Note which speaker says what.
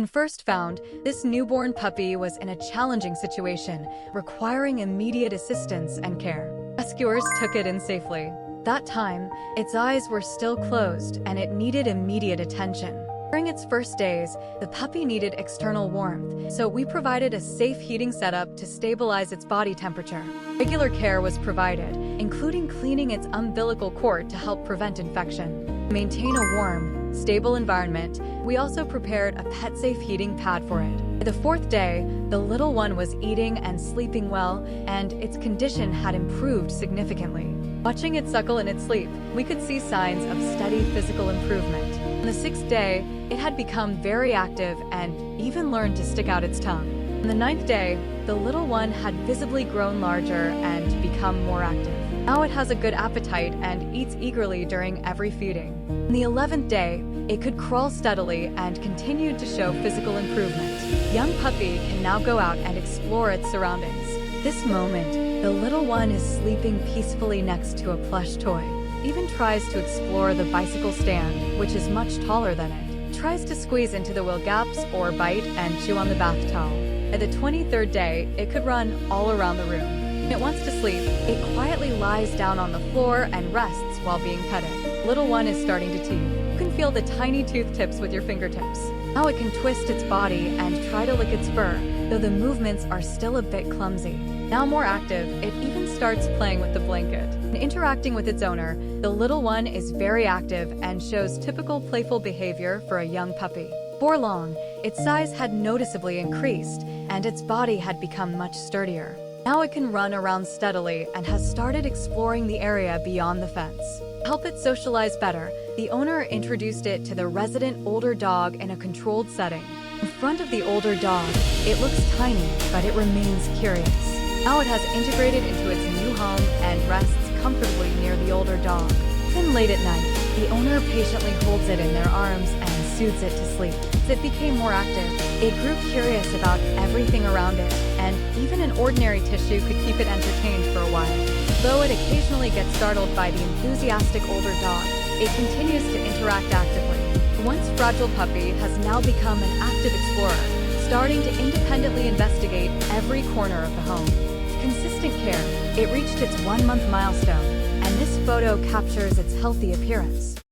Speaker 1: When first found, this newborn puppy was in a challenging situation, requiring immediate assistance and care. Rescuers took it in safely. That time, its eyes were still closed and it needed immediate attention. During its first days, the puppy needed external warmth, so we provided a safe heating setup to stabilize its body temperature. Regular care was provided, including cleaning its umbilical cord to help prevent infection. To maintain a warm, stable environment, we also prepared a pet-safe heating pad for it. By the fourth day, the little one was eating and sleeping well, and its condition had improved significantly. Watching it suckle in its sleep, we could see signs of steady physical improvement. On the sixth day, it had become very active and even learned to stick out its tongue. On the ninth day, the little one had visibly grown larger and become more active. Now it has a good appetite and eats eagerly during every feeding. On the 11th day, it could crawl steadily and continued to show physical improvement. Young puppy can now go out and explore its surroundings. This moment, the little one is sleeping peacefully next to a plush toy. Even tries to explore the bicycle stand, which is much taller than it. Tries to squeeze into the wheel gaps or bite and chew on the bath towel. At the 23rd day, it could run all around the room. When it wants to sleep, it quietly lies down on the floor and rests while being petted. Little one is starting to teeth. You can feel the tiny tooth tips with your fingertips. Now it can twist its body and try to lick its fur, though the movements are still a bit clumsy. Now more active, it even starts playing with the blanket. In interacting with its owner, the little one is very active and shows typical playful behavior for a young puppy. Before long, its size had noticeably increased, and its body had become much sturdier. Now it can run around steadily and has started exploring the area beyond the fence. To help it socialize better, the owner introduced it to the resident older dog in a controlled setting. In front of the older dog, it looks tiny, but it remains curious. Now it has integrated into its new home and rests comfortably near the older dog. Even late at night, the owner patiently holds it in their arms and soothes it to sleep. As it became more active, it grew curious about everything around it, and even an ordinary tissue could keep it entertained for a while. Though it occasionally gets startled by the enthusiastic older dog, it continues to interact actively. The once fragile puppy has now become an active explorer, starting to independently investigate every corner of the home. With consistent care, it reached its 1-month milestone, and this photo captures its healthy appearance.